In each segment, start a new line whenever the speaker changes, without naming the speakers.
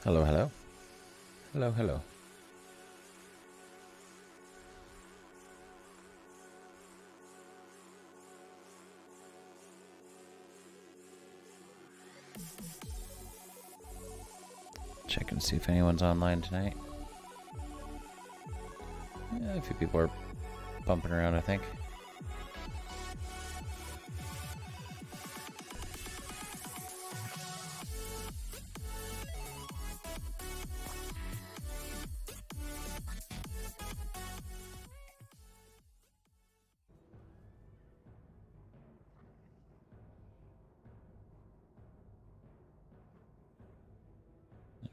Hello, hello. Hello, hello. Check and see if anyone's online tonight. Yeah, a few people are bumping around, I think.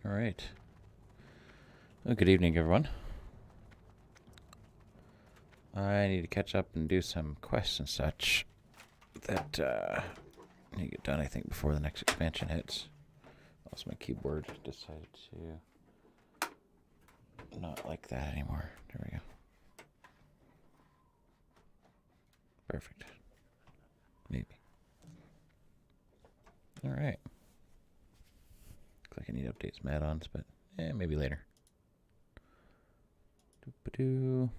All right. Well, good evening, everyone. I need to catch up and do some quests and such that need to get done, I think, before the next expansion hits. Also, my keyboard decided to not like that anymore. There we go. Perfect. Maybe. All right. Looks like I need to update some add-ons, but maybe later. Doop-a-doo.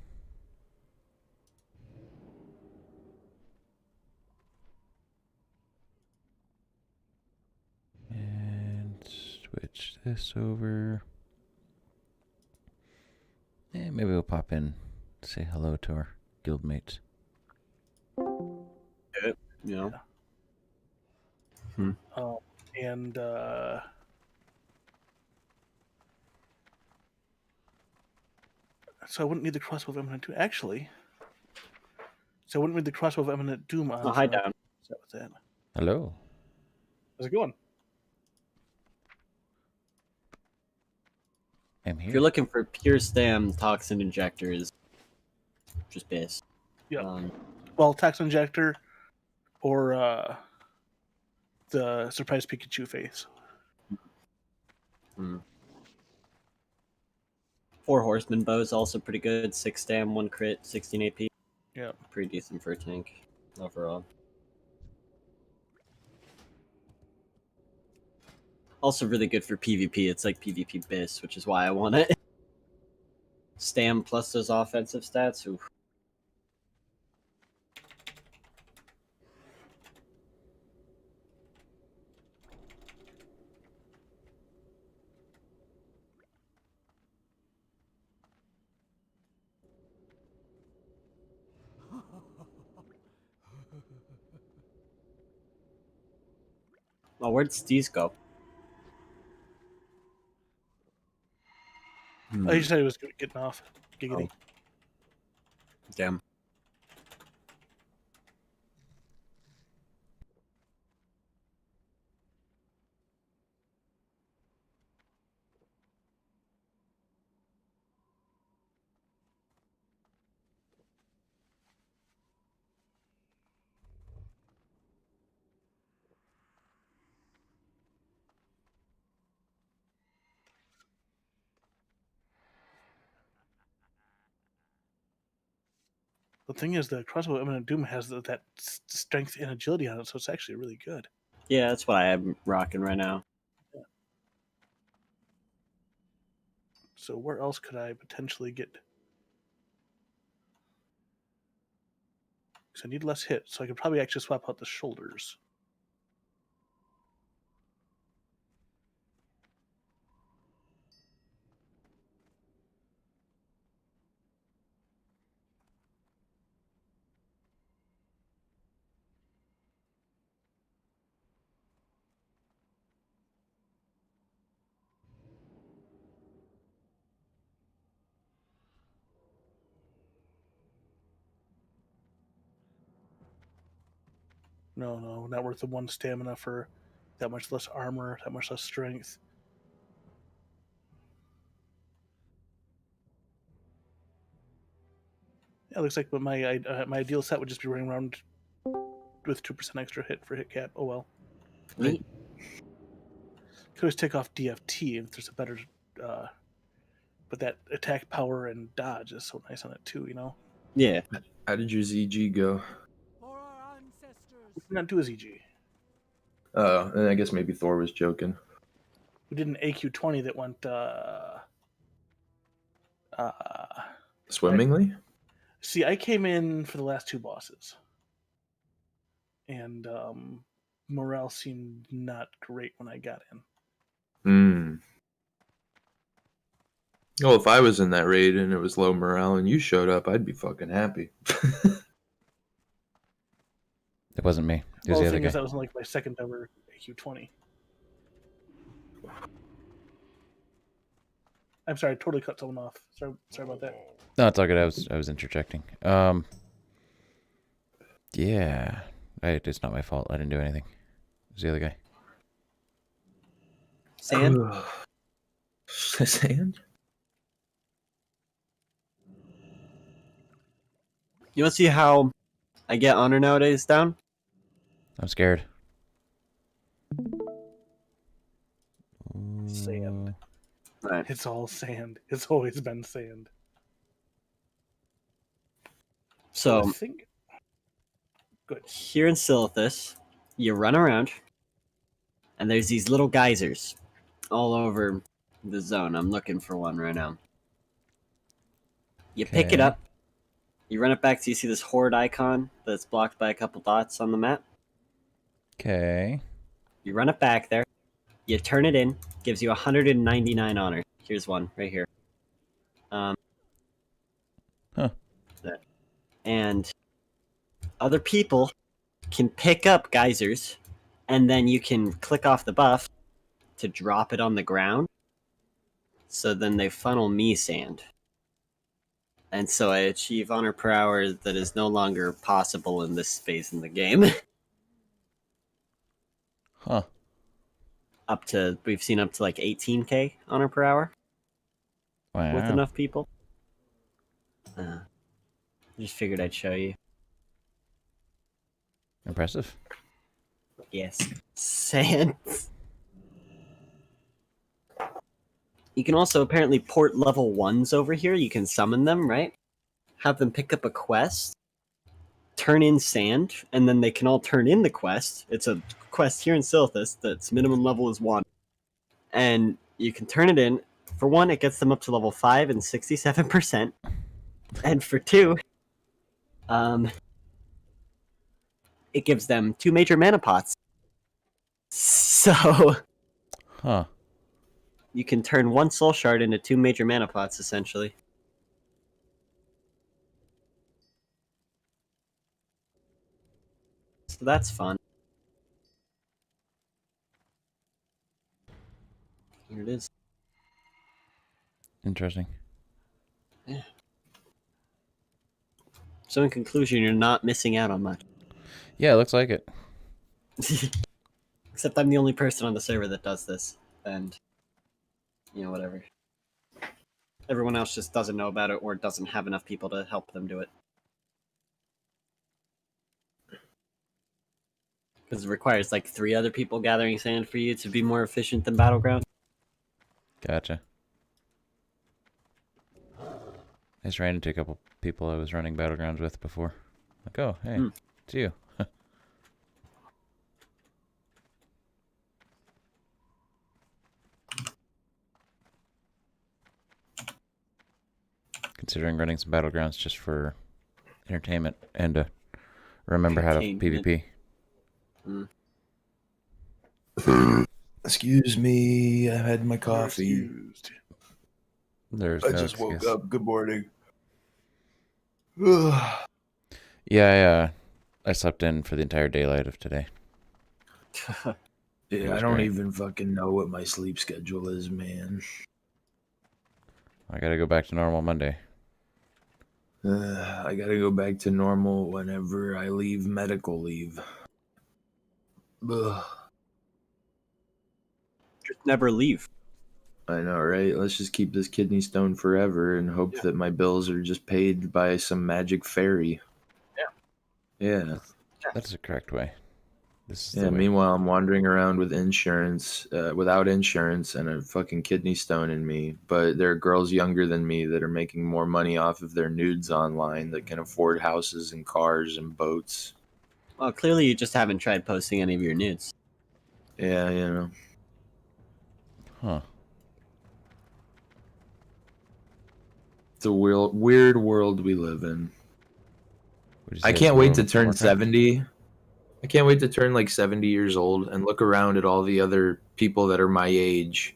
And switch this over. And maybe we'll pop in, say hello to our guildmates.
Yeah.
And so I wouldn't need the crossbow of Eminent Doom. Actually, so I wouldn't need the crossbow of Eminent Doom on.
Oh, hi, Dan.
What's that?
Hello.
How's it going?
I'm here.
If you're looking for pure stam toxin injectors, just base.
Yeah. Well, Tax Injector or the Surprise Pikachu face.
4 Horseman bows also pretty good. 6 stam, 1 crit, 16 AP.
Yeah.
Pretty decent for a tank overall. Also really good for PvP. It's like PvP base, which is why I want it. Stam plus those offensive stats. Oof. Oh, where'd Steez go?
I just said he was getting off. Giggity.
Oh. Damn.
The thing is, the crossbow of Eminent Doom has that strength and agility on it, so it's actually really good.
Yeah, that's what I am rocking right now.
Yeah. So where else could I potentially get? Because I need less hit, so I could probably actually swap out the shoulders. No, not worth the 1 stamina for that much less armor, that much less strength. Yeah, it looks like my ideal set would just be running around with 2% extra hit for hit cap. Oh well.
Neat.
Could always take off DFT if there's a better, but that attack power and dodge is so nice on it too. You know.
Yeah.
How did your ZG go?
We did not do a ZG.
And I guess maybe Thor was joking.
We did an AQ20 that went
Swimmingly?
see, I came in for the last two bosses. And morale seemed not great when I got in.
Hmm. Well, if I was in that raid and it was low morale and you showed up, I'd be fucking happy.
It wasn't me. It was
Well,
the
the
other
thing is,
guy.
that was like my second ever AQ20. I'm sorry, I totally cut someone off. Sorry about that.
No, it's all good. I was interjecting. Yeah. It's not my fault. I didn't do anything. It was the other guy.
Sand?
Sand?
You want to see how I get honor nowadays down?
I'm scared.
Sand.
Right.
It's all sand. It's always been sand.
So
I think... Good.
here in Silithus, you run around, and there's these little geysers all over the zone. I'm looking for one right now. You pick it
Okay.
up, you run it back till you see this horde icon that's blocked by a couple dots on the map.
Okay.
You run it back there, you turn it in, gives you 199 honor. Here's one right here.
Huh.
And other people can pick up geysers, and then you can click off the buff to drop it on the ground. So then they funnel me sand. And so I achieve honor per hour that is no longer possible in this phase in the game.
Huh.
We've seen up to like 18k honor per hour
Wow.
with enough people. I just figured I'd show you.
Impressive.
Yes. Sand. You can also apparently port level 1s over here. You can summon them, right? Have them pick up a quest, turn in sand, and then they can all turn in the quest. It's a quest here in Silithus that's minimum level is 1. And you can turn it in. For 1, it gets them up to level 5 and 67%. And for 2, it gives them 2 major mana pots. So
Huh.
you can turn 1 soul shard into 2 major mana pots, essentially. So that's fun. Here it is.
Interesting.
So in conclusion, you're not missing out on much.
Yeah, it looks like it.
Except I'm the only person on the server that does this. And, whatever. Everyone else just doesn't know about it or doesn't have enough people to help them do it. Because it requires like 3 other people gathering sand for you to be more efficient than Battleground.
Gotcha. I just ran into a couple people I was running Battlegrounds with before. Like, oh, hey, it's you. Considering running some Battlegrounds just for entertainment and to remember how to PvP.
Excuse me, I had my coffee.
There's
I
no
just woke
excuse.
up. Good morning.
Yeah, I slept in for the entire daylight of today.
Yeah,
was
I don't
great.
even fucking know what my sleep schedule is, man.
I gotta go back to normal Monday.
I gotta go back to normal whenever I leave medical leave. Ugh.
Just never leave.
I know, right? Let's just keep this kidney stone forever and hope that my bills are just paid by some magic fairy. Yeah.
That's the correct way. This is
Yeah,
the way.
meanwhile, I'm wandering around with insurance, without insurance and a fucking kidney stone in me. But there are girls younger than me that are making more money off of their nudes online that can afford houses and cars and boats.
Well, clearly you just haven't tried posting any of your nudes.
Yeah, you know.
Huh.
It's a weird world we live in.
Would you
I
say
can't
it's
wait to
World of
turn
Warcraft?
70. I can't wait to turn like 70 years old and look around at all the other people that are my age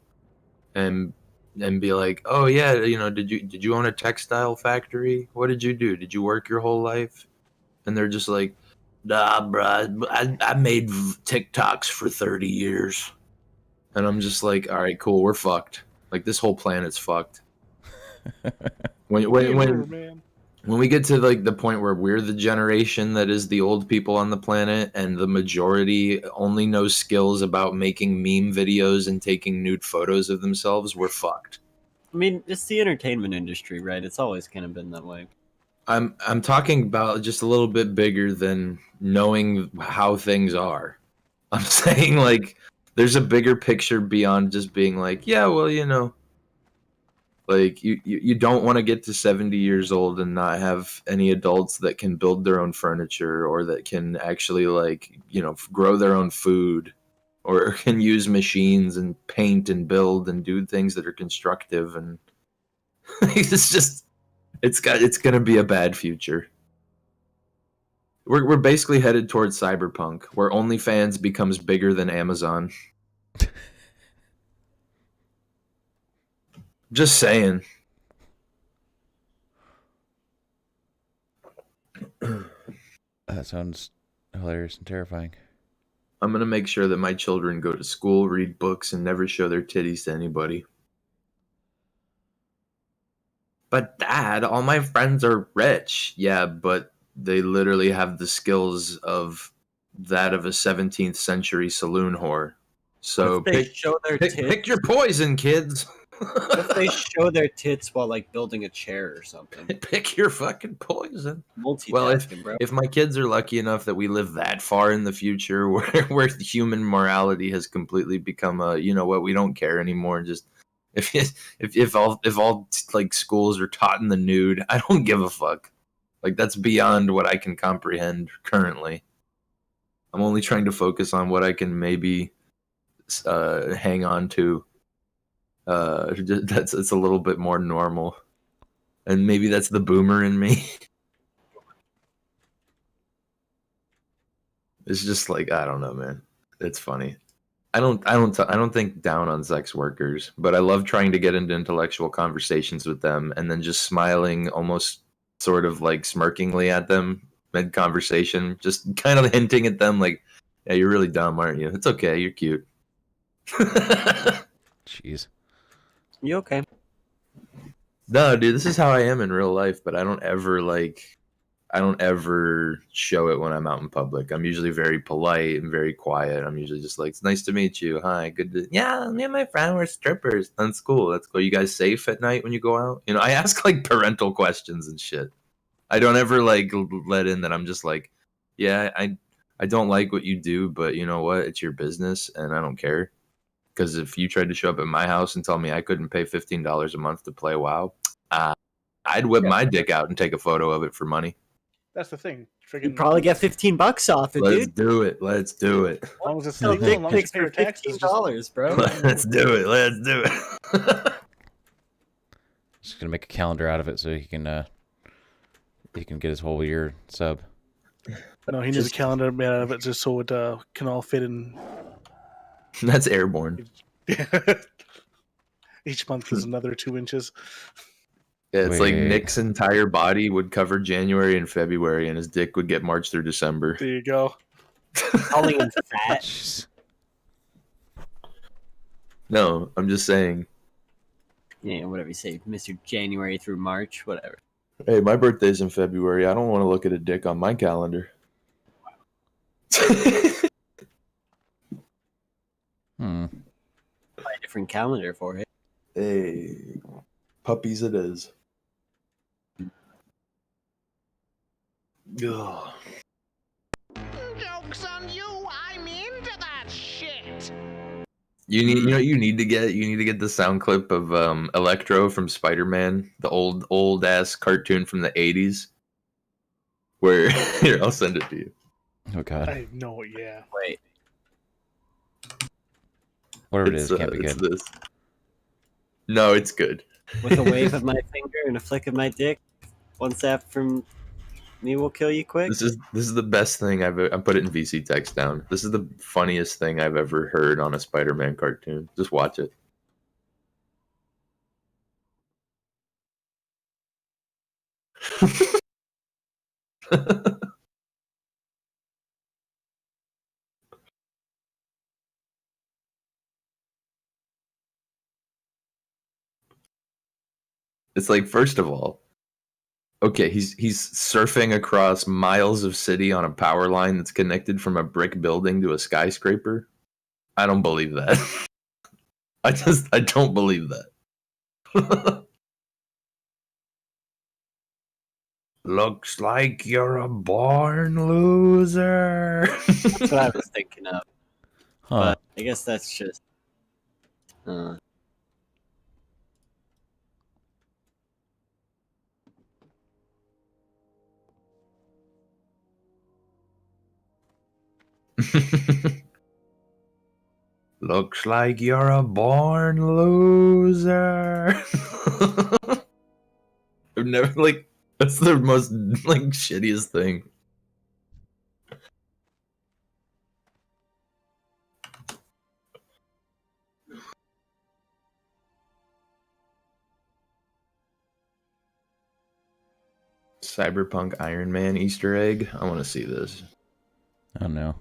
and be like, "Oh yeah, you know, did you own a textile factory? What did you do? Did you work your whole life?" And they're just like, "Nah, bruh, I made TikToks for 30 years." And I'm just like, "All right, cool, we're fucked. Like this whole planet's fucked." When when
Whatever,
when
man.
when we get to like the point where we're the generation that is the old people on the planet and the majority only knows skills about making meme videos and taking nude photos of themselves, we're fucked.
I mean, it's the entertainment industry, right? It's always kind of been that way.
I'm talking about just a little bit bigger than knowing how things are. I'm saying like there's a bigger picture beyond just being like, yeah, well, you know, like you don't want to get to 70 years old and not have any adults that can build their own furniture or that can actually like, you know, grow their own food or can use machines and paint and build and do things that are constructive and it's just it's going to be a bad future. We're basically headed towards cyberpunk where OnlyFans becomes bigger than Amazon. Just saying.
That sounds hilarious and terrifying.
I'm going to make sure that my children go to school, read books, and never show their titties to anybody. But Dad, all my friends are rich. Yeah, but they literally have the skills of that of a 17th century saloon whore. So
What if they show their tits?
pick your poison, kids.
What if they show their tits while like building a chair or something?
Pick your fucking poison.
Multitasking,
Well,
bro.
if my kids are lucky enough that we live that far in the future where human morality has completely become a, you know what, we don't care anymore. Just if all like schools are taught in the nude, I don't give a fuck. Like that's beyond what I can comprehend currently. I'm only trying to focus on what I can maybe hang on to. That's it's a little bit more normal, and maybe that's the boomer in me. It's just like I don't know, man. It's funny. I don't think down on sex workers, but I love trying to get into intellectual conversations with them and then just smiling almost sort of like smirkingly at them mid conversation, just kind of hinting at them like, "Yeah, you're really dumb, aren't you? It's okay, you're cute."
Jeez.
You okay?
No, dude, this is how I am in real life, but I don't ever show it when I'm out in public. I'm usually very polite and very quiet. I'm usually just like, "It's nice to meet you. Hi, good to yeah, me and my friend were strippers. That's cool. That's cool. You guys safe at night when you go out?" You know, I ask like parental questions and shit. I don't ever like let in that I'm just like, "Yeah, I don't like what you do, but you know what? It's your business and I don't care." Because if you tried to show up at my house and tell me I couldn't pay $15 a month to play WoW, I'd whip my dick out and take a photo of it for money.
That's the thing.
You
Friggin'
probably get $15 off it,
Let's
dude.
do it. Let's do it.
as long as it's
Sell
legal,
dick
as long as you
pics
pay your
for
taxes. Just,
$15, bro.
Let's do it. Let's do it.
Just gonna make a calendar out of it so he can get his whole year sub.
no, he needs a calendar made out of it just so it can all fit in.
That's airborne.
Each month is another 2 inches.
Yeah, it's like
Wait.
Nick's entire body would cover January and February, and his dick would get March through December.
There you go.
Calling him fat.
Jeez.
No, I'm just saying.
Yeah, whatever you say, Mr. January through March, whatever.
Hey, my birthday's in February. I don't want to look at a dick on my calendar.
Hmm.
Buy a different calendar for it.
Hey, puppies it is. Ugh.
Joke's on you, I'm into that shit.
You know what you need to get the sound clip of Electro from Spider-Man, the old ass cartoon from the 80s. Where here, I'll send it to you.
Oh god.
I know, yeah.
Wait.
Whatever it is, can't be
It's
good.
this. No, it's good.
With a wave of my finger and a flick of my dick, one zap from me will kill you quick.
This is the best thing I put it in VC text down. This is the funniest thing I've ever heard on a Spider-Man cartoon. Just watch it. It's like, first of all, okay, he's surfing across miles of city on a power line that's connected from a brick building to a skyscraper. I don't believe that. I don't believe that. Looks like you're a born loser.
That's what I was thinking of.
Huh.
But I guess that's just.
Looks like you're a born loser. I've never that's the most shittiest thing. Cyberpunk Iron Man Easter egg. I want to see this.
Oh no.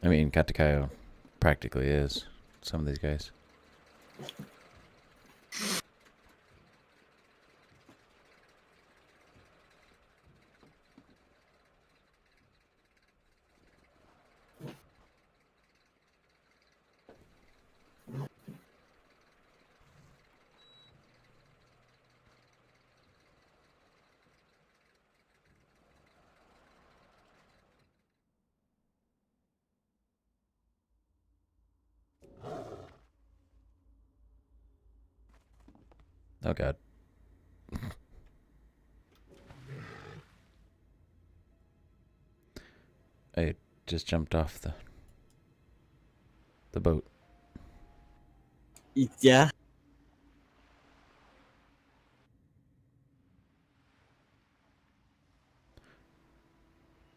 I mean, Katakayo practically is some of these guys. Oh god. I just jumped off the boat.
Yeah.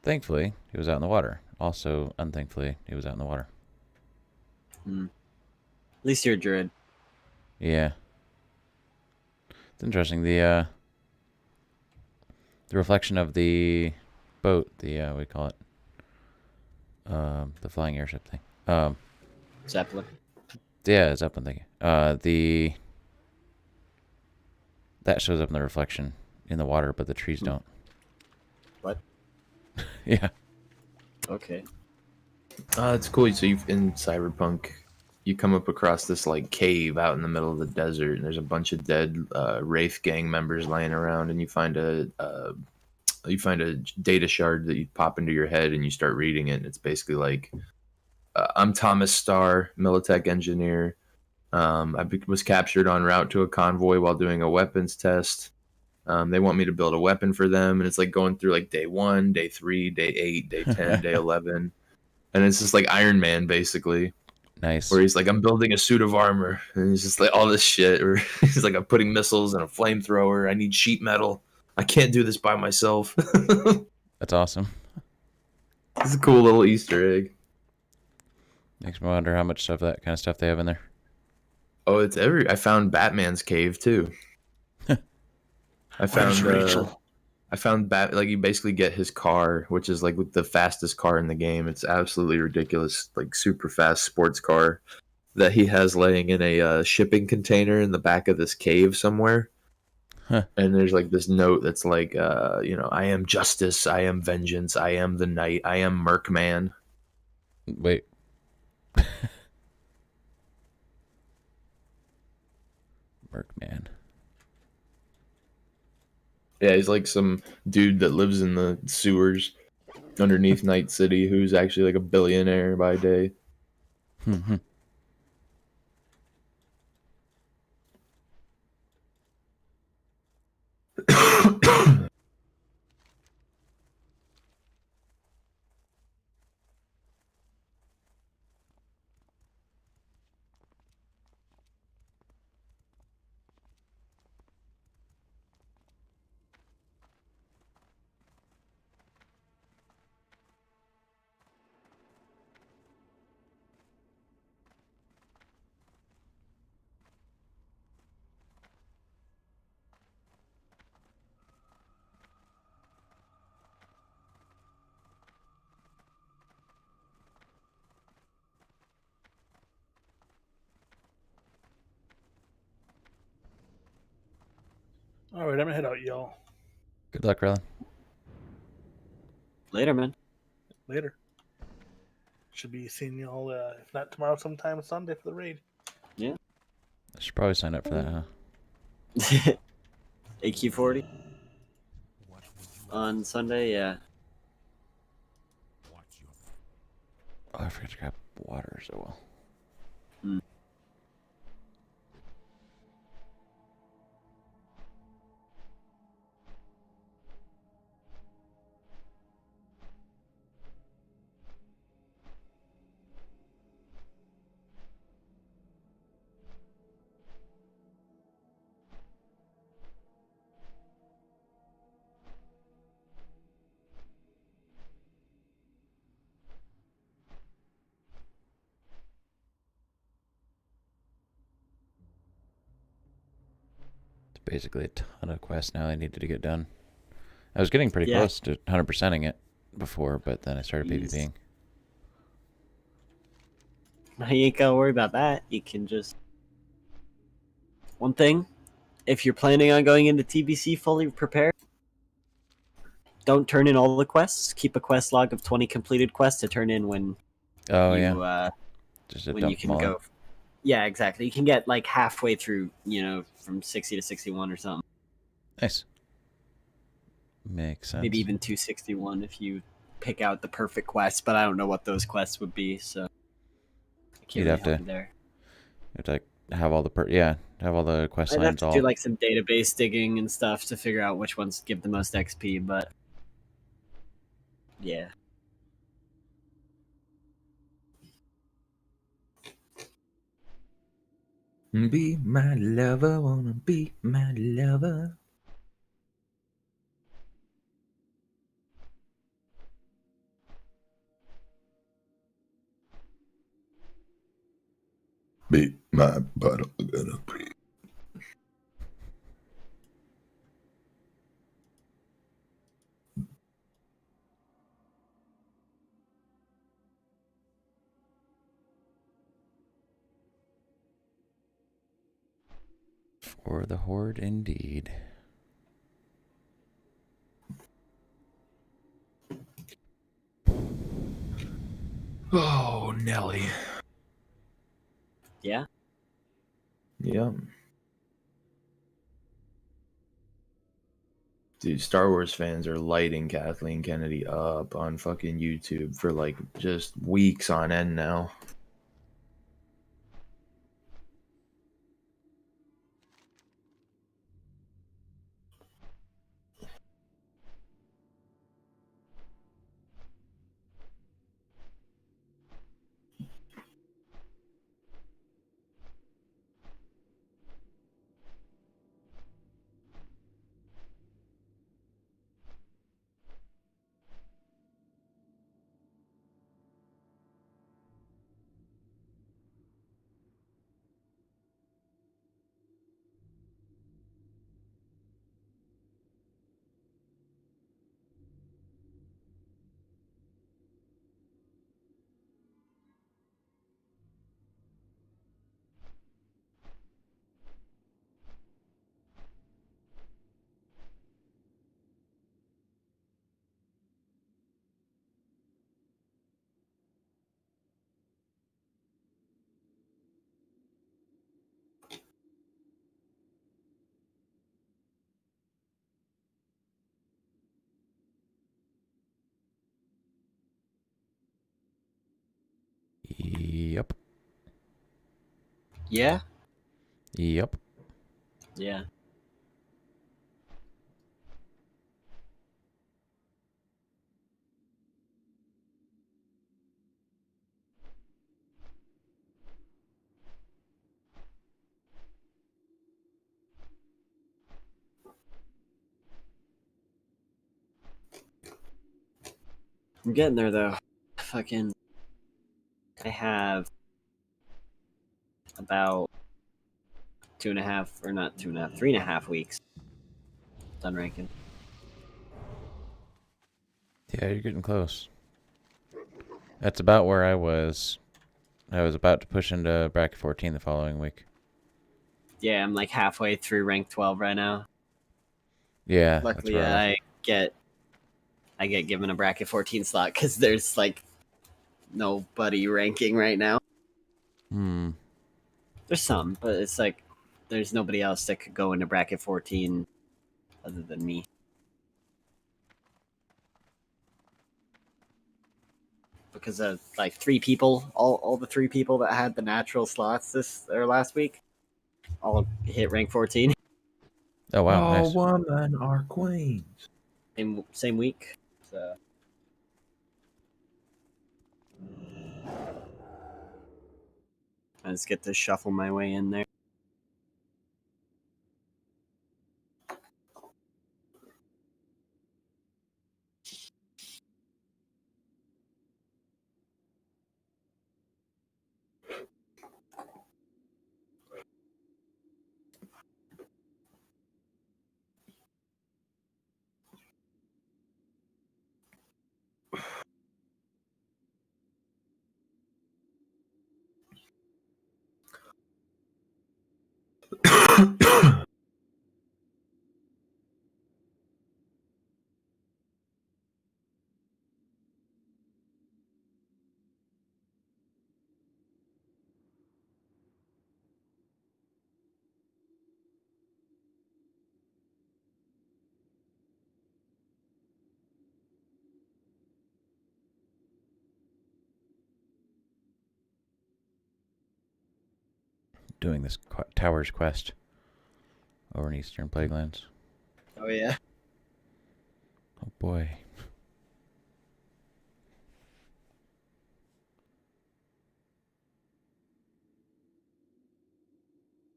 Thankfully, he was out in the water. Also, unthankfully, he was out in the water.
At least you're a druid.
Yeah. It's interesting. The reflection of the boat, what do you call it? The flying airship thing.
Zeppelin.
Yeah, Zeppelin thing. That shows up in the reflection in the water, but the trees don't.
What?
Yeah.
Okay.
It's cool. So in Cyberpunk, you come up across this cave out in the middle of the desert, and there's a bunch of dead Wraith gang members laying around, and you find a data shard that you pop into your head, and you start reading it. And it's basically like, I'm Thomas Starr, Militech engineer. Was captured en route to a convoy while doing a weapons test. They want me to build a weapon for them, and it's like going through day 1, day 3, day 8, day 10, day 11, and it's just like Iron Man basically.
Nice.
Where he's like, I'm building a suit of armor, and he's just like all this shit. Or he's like, I'm putting missiles and a flamethrower. I need sheet metal. I can't do this by myself.
That's awesome.
It's a cool little Easter egg.
Makes me wonder how much of that kind of stuff they have in there.
Oh, it's I found Batman's cave too. I
Where's Rachel?
found you basically get his car, which is the fastest car in the game. It's absolutely ridiculous, super fast sports car that he has laying in a shipping container in the back of this cave somewhere.
Huh.
And there's this note that's I am justice, I am vengeance, I am the knight, I am Merkman.
Wait. Merkman.
Yeah, he's like some dude that lives in the sewers underneath Night City who's actually like a billionaire by day.
Mhm.
All right, I'm gonna head out, y'all.
Good luck, Rylan.
Later, man.
Later. Should be seeing y'all, if not tomorrow, sometime Sunday for the raid.
Yeah.
I should probably sign up for that, huh?
AQ40 on Sunday. Yeah.
Oh, I forgot to grab water as well.
Mm.
It's basically a ton of quests now I needed to get done. I was getting pretty
Yeah.
close to 100%ing it before, but then I started
Jeez.
PvPing.
Now you ain't gotta worry about that. You can just one thing. If you're planning on going into TBC fully prepared, don't turn in all the quests. Keep a quest log of 20 completed quests to turn in when
Oh,
you
yeah. Just to
when you
dump them
can
all in.
go. Yeah, exactly. You can get like halfway through, from 60 to 61 or something.
Nice. Makes sense.
Maybe even 261 if you pick out the perfect quest. But I don't know what those quests would be, so I can't
You'd
really
have
help
to,
you there.
like, have all the have all the quest
I'd have
lines
to
all.
do like some database digging and stuff to figure out which ones give the most XP. But yeah.
Be my lover, wanna be my lover. Be my bottle, gonna be.
For the Horde, indeed.
Oh, Nelly.
Yeah.
Yeah. Dude, Star Wars fans are lighting Kathleen Kennedy up on fucking YouTube for like just weeks on end now.
Yeah.
Yep.
Yeah. I'm getting there though. Fucking. I have about 2.5, or not 2.5, 3.5 weeks done ranking.
Yeah, you're getting close. That's about where I was. I was about to push into bracket 14 the following week.
Yeah, I'm like halfway through rank 12 right now.
Yeah,
Luckily,
that's rough.
I get given a bracket 14 slot because there's like nobody ranking right now.
Hmm.
There's some, but it's like there's nobody else that could go into bracket 14 other than me. Because of like 3 people, all the 3 people that had the natural slots this or last week, all hit rank 14
Oh wow,
Oh,
nice.
woman, our queens.
same week. So I just get to shuffle my way in there.
Doing this Towers quest over in Eastern Plaguelands.
Oh yeah.
Oh boy.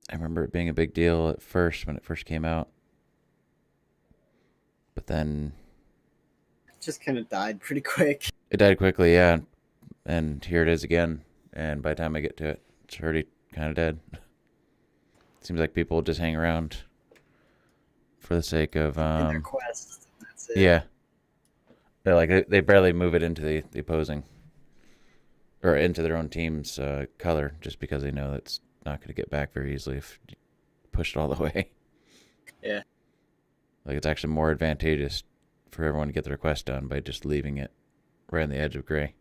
I remember it being a big deal at first when it first came out. But then
Just kind of died pretty quick.
it died quickly, yeah. And here it is again. And by the time I get to it, it's already kind of dead. Seems like people just hang around for the sake of
In their quest. That's it.
yeah. They barely move it into the opposing or into their own team's color just because they know that's not going to get back very easily if you push it all the way.
Yeah.
Like it's actually more advantageous for everyone to get their quest done by just leaving it right on the edge of gray.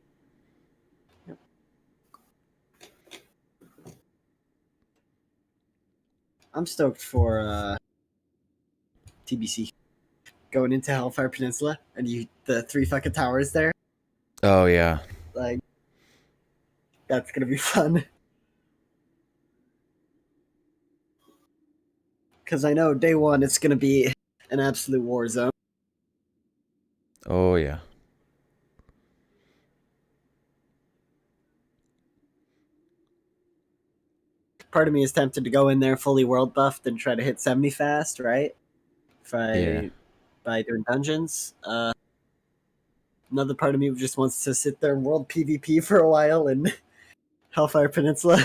I'm stoked for TBC going into Hellfire Peninsula and the 3 fucking towers there.
Oh yeah.
Like that's gonna be fun. Because I know day one it's gonna be an absolute war zone.
Oh yeah.
Part of me is tempted to go in there fully world buffed and try to hit 70 fast, right?
Yeah.
By doing dungeons. Another part of me just wants to sit there and world PvP for a while in Hellfire Peninsula.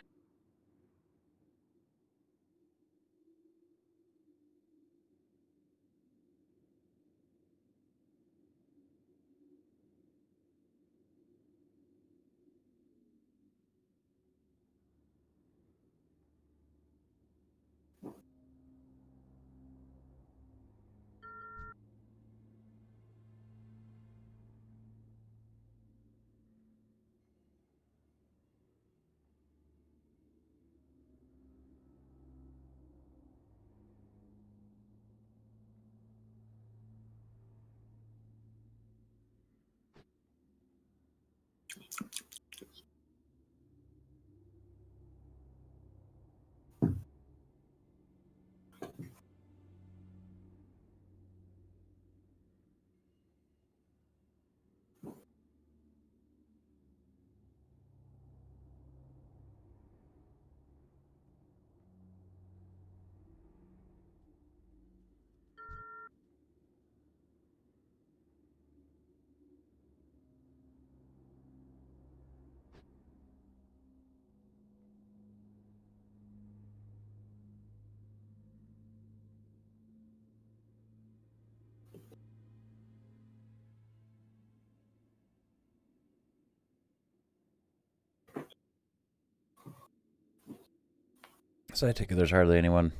So I take it there's hardly anyone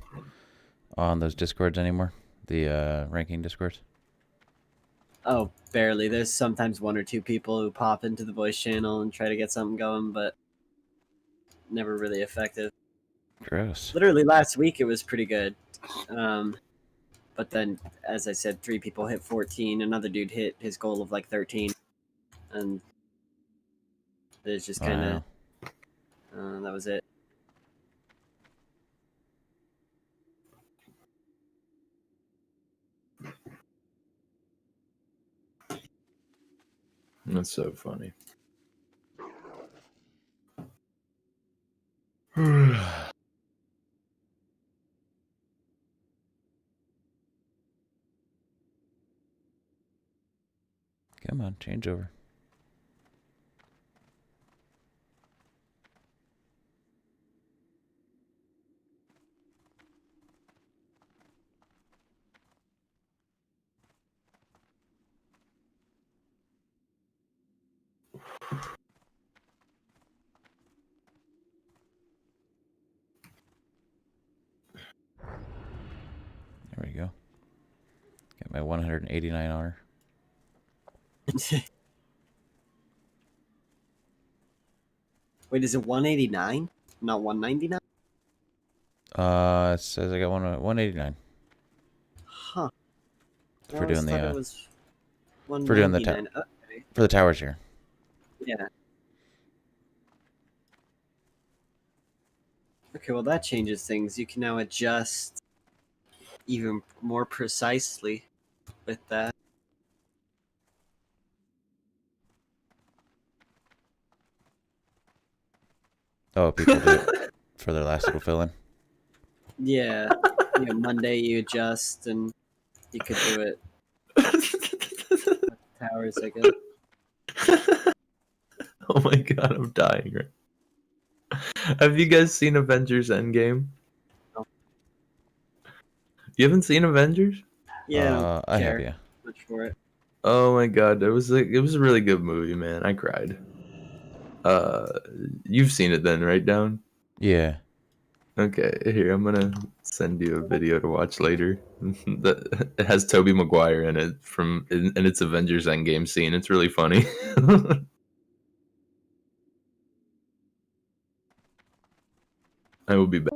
on those Discords anymore, the ranking Discords.
Oh, barely. There's sometimes one or two people who pop into the voice channel and try to get something going, but never really effective.
Gross.
Literally last week it was pretty good. But then, as I said, 3 people hit 14. Another dude hit his goal of like 13. And it's just kind of... that was it.
That's so funny.
Come on, change over. There we go. Get my 189 honor.
Wait, is it 189? Not 199?
It says I got 189
Huh. I
for
always
doing
thought
the
it was
for doing the
199. Okay.
for the towers here.
Yeah. Okay, well that changes things. You can now adjust even more precisely with that.
Oh, people do it for their last little fill in.
Yeah. Monday you adjust and you could do it. Towers, I guess.
Oh my god, I'm dying right. Have you guys seen Avengers Endgame?
No.
You haven't seen Avengers?
Yeah, I don't
I
care
have, yeah.
much for it.
Oh my god, it was a really good movie, man. I cried. You've seen it then, right, Down?
Yeah.
Okay, here I'm gonna send you a video to watch later. It has Tobey Maguire in it and it's Avengers Endgame scene. It's really funny. I will be back.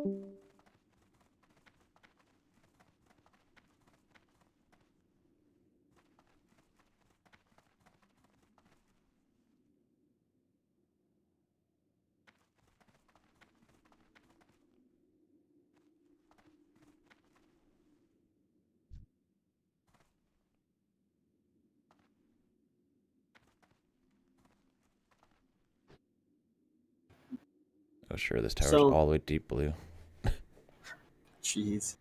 Oh, sure. This tower's
So-
all the way deep blue.
Jeez.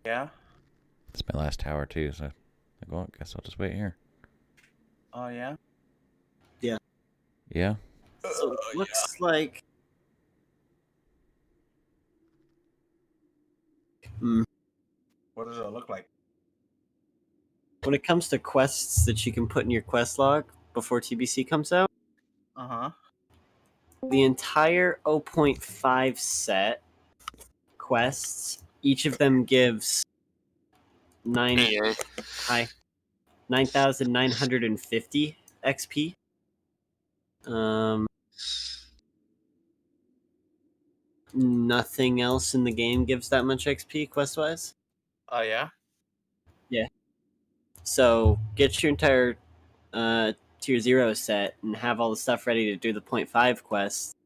Yeah?
It's my last tower, too, so I guess I'll just wait here.
Oh, yeah?
Yeah?
So it looks like...
What does it look like?
When it comes to quests that you can put in your quest log before TBC comes out,
Uh-huh.
the entire 0.5 set quests, each of them gives 9,950 XP. Nothing else in the game gives that much XP quest wise.
Oh, yeah?
So get your entire tier 0 set and have all the stuff ready to do the 0.5 quest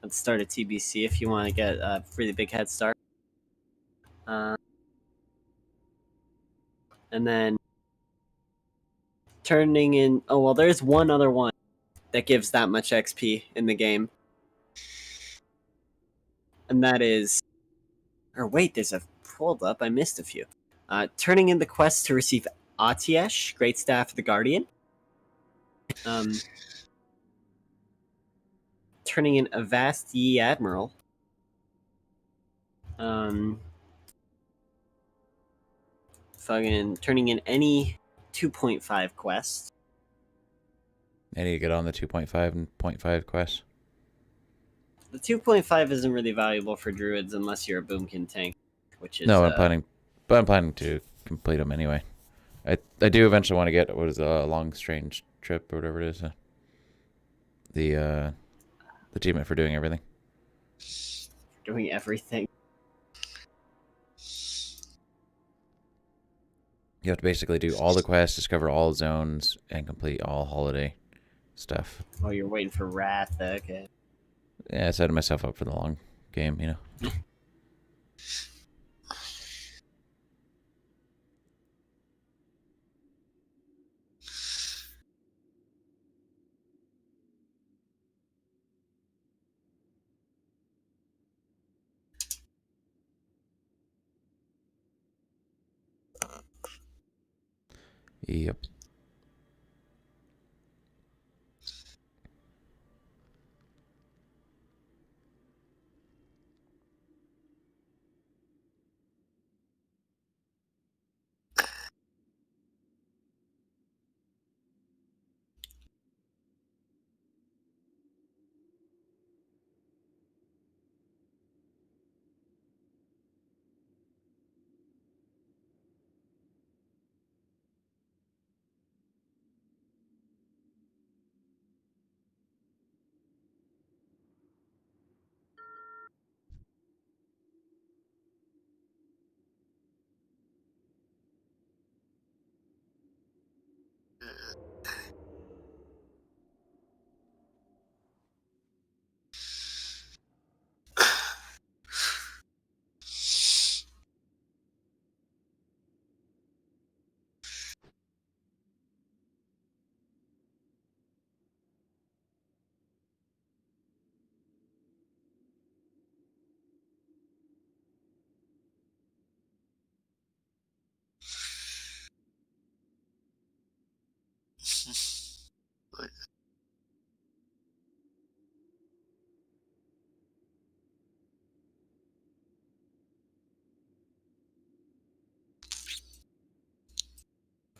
at the start of TBC if you want to get a really big head start. And then turning in... Oh, well, there's one other one that gives that much XP in the game. And that is... Or wait, there's a... Hold up, I missed a few. Turning in the quest to receive Atiesh, Great Staff of the Guardian. Turning in Avast Ye Admiral. Fucking turning in any 2.5 quest.
I need to get on the 2.5 and 0.5 quests.
The 2.5 isn't really valuable for druids unless you're a boomkin tank, which is
No, I'm planning to complete them anyway. I do eventually want to get what is a long strange trip or whatever it is. The achievement for doing everything.
doing everything.
You have to basically do all the quests, discover all zones, and complete all holiday stuff.
Oh, you're waiting for Wrath. Okay.
Yeah, I setting myself up for the long game, you know. Yep.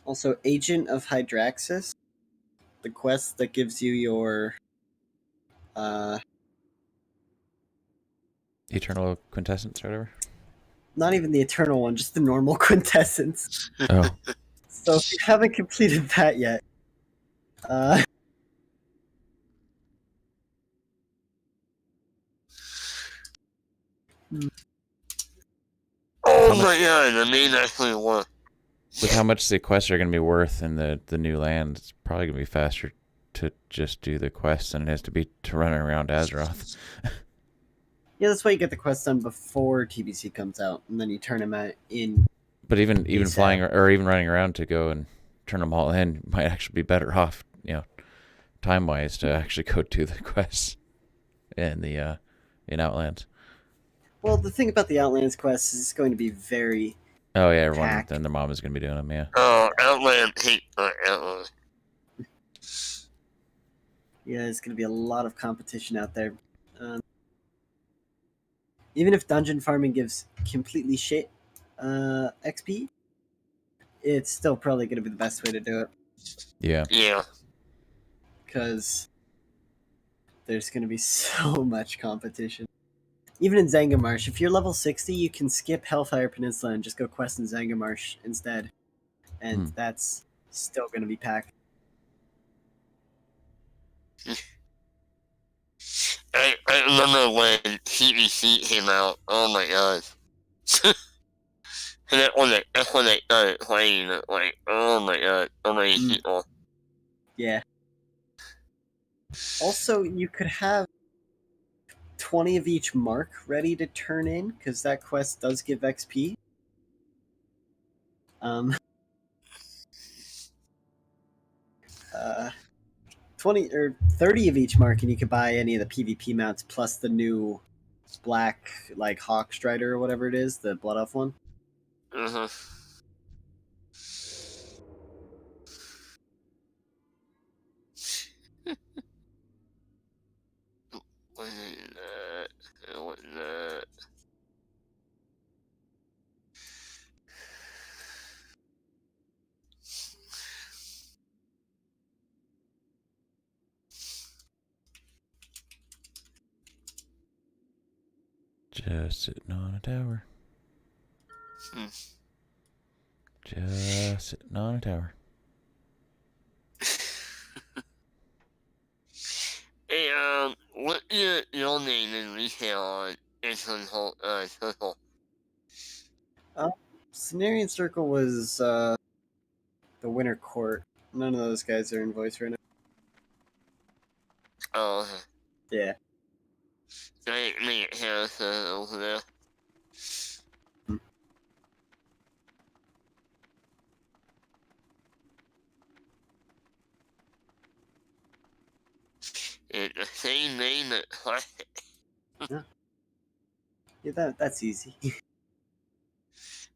Also, Agent of Hydraxis, the quest that gives you your
Eternal quintessence or whatever.
not even the eternal one, just the normal quintessence.
Oh.
So if you haven't completed that yet,
Oh my god, I mean actually what?
With how much the quests are going to be worth in the new land, it's probably going to be faster to just do the quests than it has to be to run around Azeroth.
yeah, that's why you get the quest done before TBC comes out, and then you turn them out in.
But even
ASAP.
flying or even running around to go and turn them all in might actually be better off, you know, time wise to actually go do the quests in the in Outlands.
Well, the thing about the Outlands quest is it's going to be very.
Oh yeah, everyone
Packed.
and their mom is going to be doing them. Yeah.
Oh, Outland hate Outland.
Yeah, there's going to be a lot of competition out there. Even if dungeon farming gives completely shit XP, it's still probably going to be the best way to do it
Yeah.
Yeah.
because there's going to be so much competition. Even in Zangamarsh, if you're level 60, you can skip Hellfire Peninsula and just go quest in Zangamarsh instead. And that's still going to be packed.
I remember when TBC came out. Oh my god. And that's when I started playing it. Like, oh my god, so many people.
Yeah. Also, you could have 20 of each mark ready to turn in, because that quest does give XP. 20 or 30 of each mark, and you could buy any of the PvP mounts plus the new black, like Hawk Strider or whatever it is, the Blood Elf one.
Mm-hmm. Wasn't that? It wasn't that.
Just sitting on a tower.
Hmm.
Just sitting on a tower.
Hey, what your name in retail on Circle?
Cenarian Circle was the Winter Court. None of those guys are in voice right now.
Oh, okay.
Yeah.
Make it Harris over there. It's the same name at Classic.
Yeah, that's easy.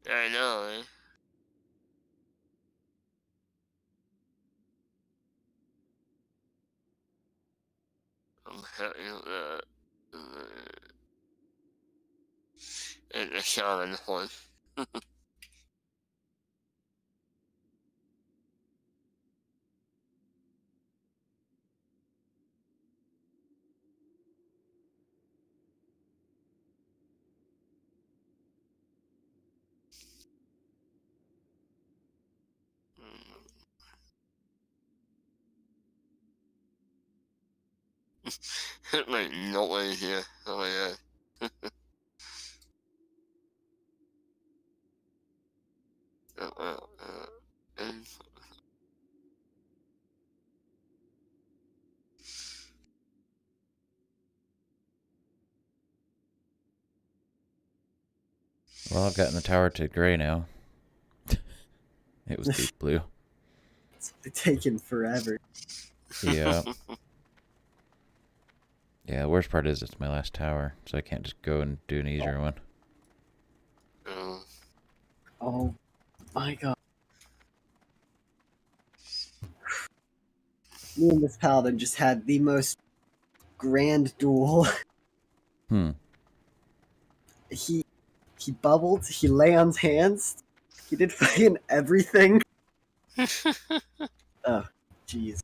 I know, eh? I'm happy with that. And the shaman one. Like, no way here. Oh my god. And
Well, I've gotten the tower to gray now. It was deep blue.
It's taken forever.
Yeah. Yeah, the worst part is it's my last tower, so I can't just go and do an easier one.
Oh my god. Me and this paladin just had the most grand duel.
Hmm.
He bubbled, he lay on hands, he did fucking everything. Oh, jeez.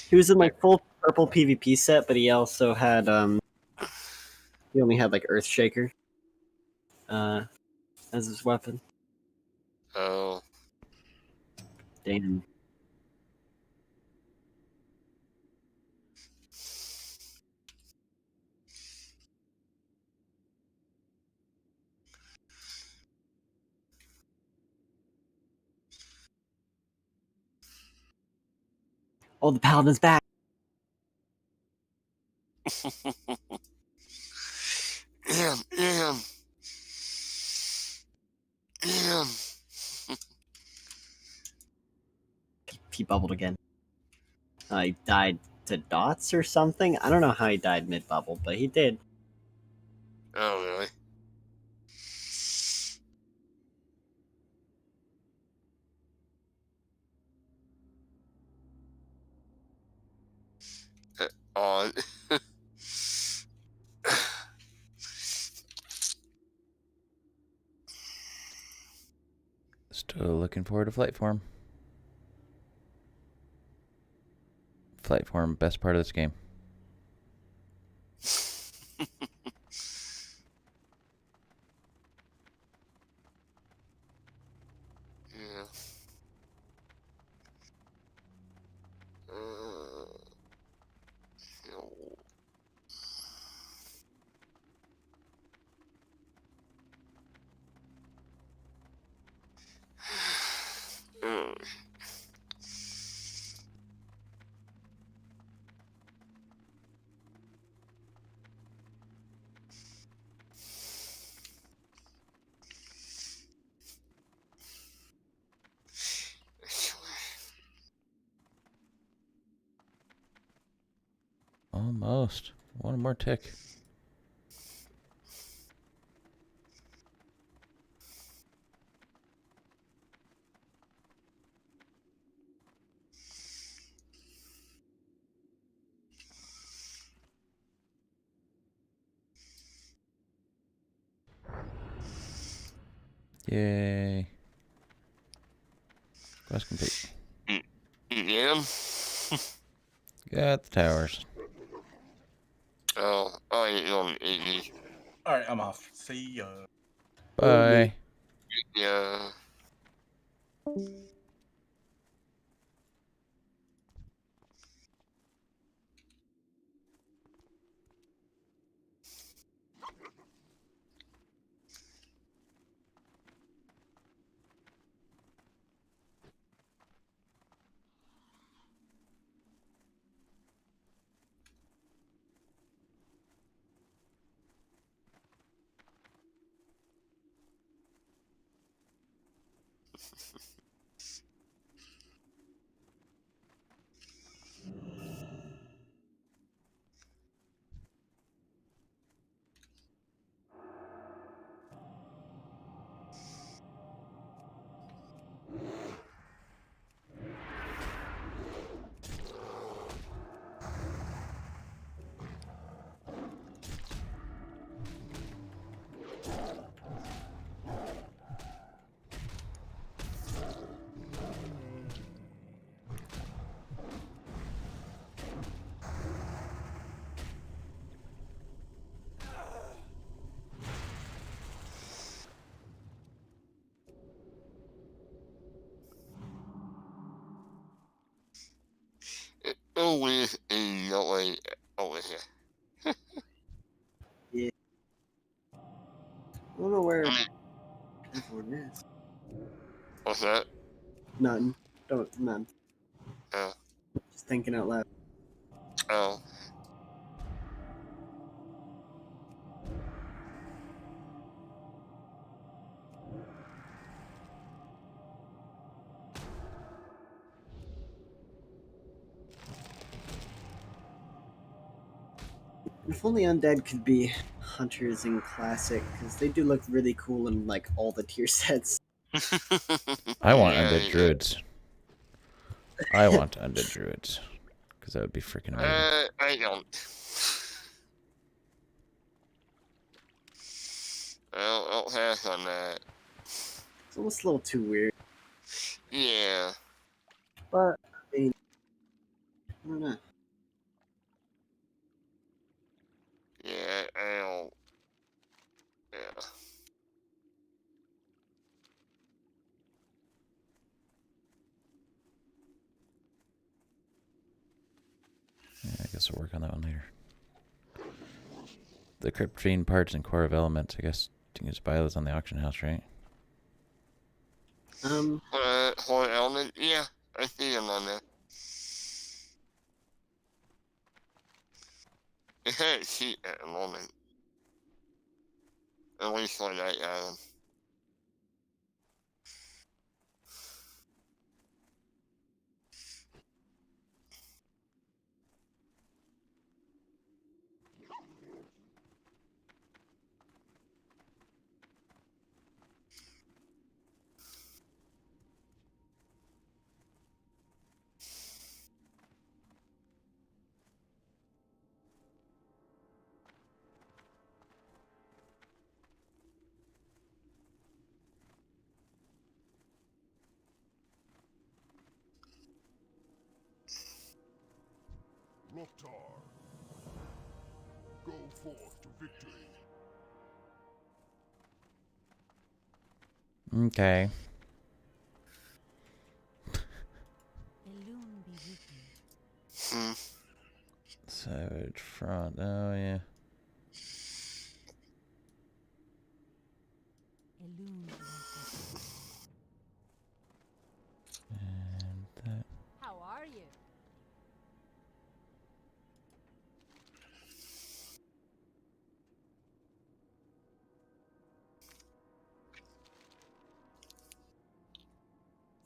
He was in like full purple PvP set, but he also had he only had like Earthshaker as his weapon.
oh.
Damn. Oh, the paladin's back.
Damn.
He bubbled again. He died to dots or something. I don't know how he died mid bubble, but he did.
Oh, really? On.
Still looking forward to flight form. Flight form, best part of this game.
Yeah. No.
Almost. One more tick. Yay. Quest complete.
Yeah.
Got the towers.
Oh, I don't eat these.
All right, I'm off. See ya.
Bye.
Yeah. Always enjoy over here.
Yeah. I don't know where
I mean,
everyone is.
what's that?
None. None.
Oh.
Just thinking out loud.
Oh.
If only undead could be hunters in classic, because they do look really cool in like all the tier sets.
I want
Yeah,
undead
yeah.
druids. I want undead druids. Because that would be freaking amazing.
I don't. I'll pass on that.
It's almost a little too weird.
Yeah.
But I mean, I don't know.
Yeah, I don't. Yeah.
Yeah, I guess we'll work on that one later. The Crypt Fiend parts and Core of Elements, I guess you can just buy those on the auction house, right?
Horror element? Yeah, I see them on there. It's kind of cheap at the moment. At least for that item.
Loktar, go forth to victory.
Okay.
Elune be with you.
Hmm.
Savage Front. Oh, yeah.
Elune be with you.
And that.
How are you?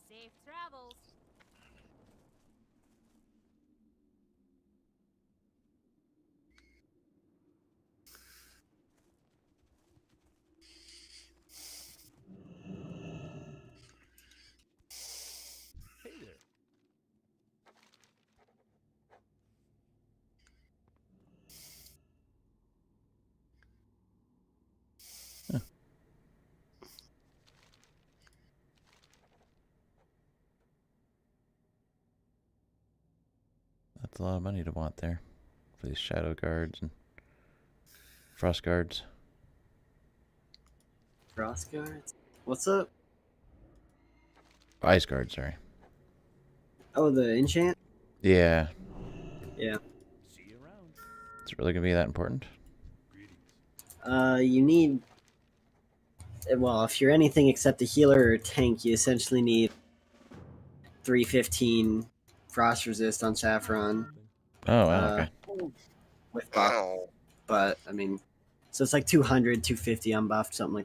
Safe travels.
Hey there.
That's a lot of money to want there. For these Shadow Guards and Frost Guards.
Frost guards. What's up?
Ice guard, sorry.
Oh, the enchant.
Yeah.
Yeah.
See you around.
It's really gonna be that important?
Greetings.
You need. Well, if you're anything except a healer or a tank, you essentially need 315 frost resist on Saffron
Oh, wow, okay.
with buff.
Ow.
But I mean, so it's like 200, 250 unbuffed, something like.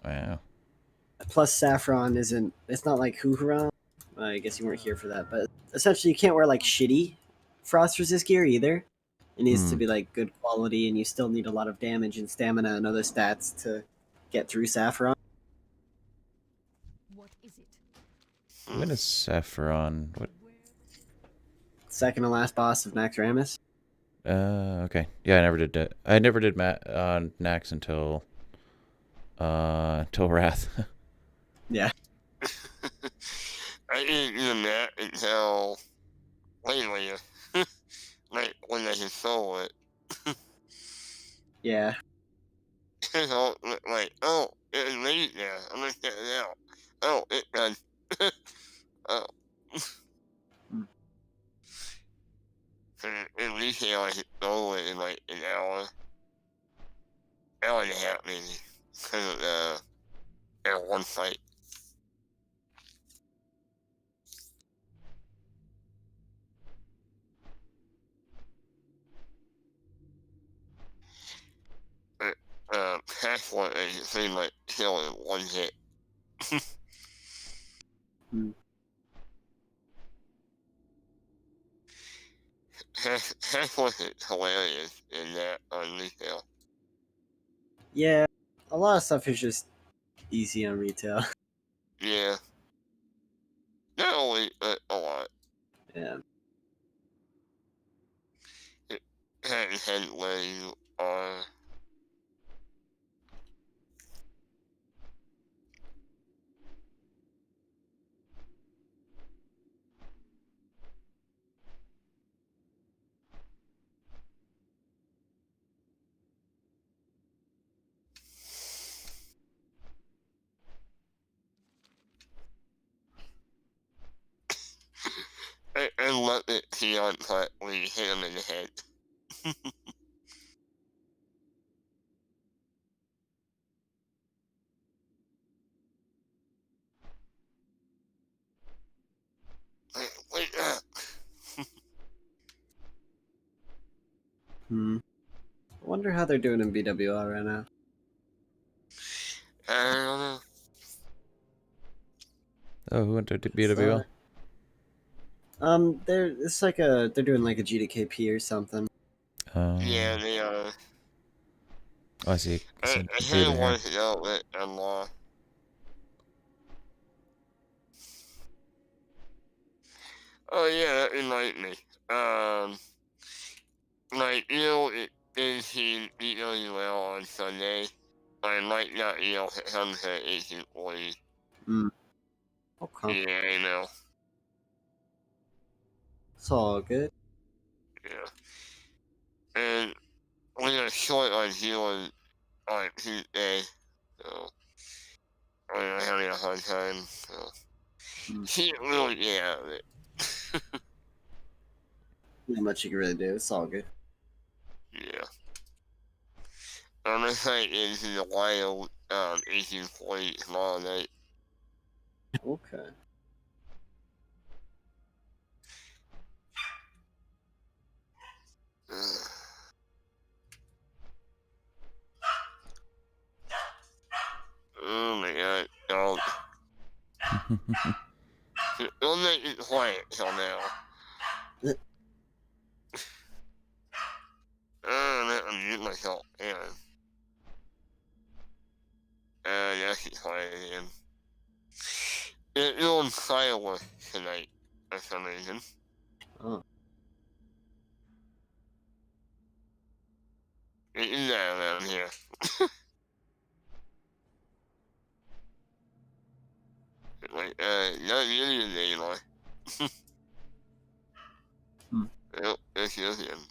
Wow.
Plus, Saffron isn't. It's not like Huhuron. I guess you weren't here for that, but essentially, you can't wear like shitty frost resist gear either. It needs to be like good quality, and you still need a lot of damage and stamina and other stats to get through Saffron.
What is it?
When is Saffron? What?
Second to last boss of Naxxramas.
Okay. Yeah, I never did that. I never did Nax until Wrath.
Yeah.
I didn't do that until lately. Like when I control it.
Yeah.
So, like, oh, it's late there. I'm gonna get it out. Oh, it's done. Oh. At least I could go it in like an hour. Hour and a half maybe. Because of that one fight. But, passport it seemed like killing in one hit. Passport is hilarious in that on retail.
Yeah. A lot of stuff is just easy on retail.
Yeah. Not only, but a lot.
Yeah.
It hadn't where you are. I love it Keon part when you hit him in the head. Wake up!
I wonder how they're doing in BWR right now.
I don't know.
Oh, who went to BWL?
They're doing like a GDKP or something.
Yeah, they are.
Oh, I see.
I
Some
had
computer here.
one outlet and law. Oh yeah, that reminded me. Like, you know, it is he BWL on Sunday. I might not be able to come to 1840.
Okay.
Yeah, I know.
It's all good.
Yeah. And we are short on healing on Tuesday, so I'm having a hard time, so. Can't really get out of it.
Not much you can really do. It's all good.
Yeah. I'm excited into the wild 1840 tomorrow night.
Okay.
Oh my god, don't. Don't make it quiet till now. I'm gonna mute myself. Hang on. Yeah, she's quiet again. It's on fireworks tonight, for some reason.
Oh.
It is that around here. Like, not Union anymore. Yep, there she is again.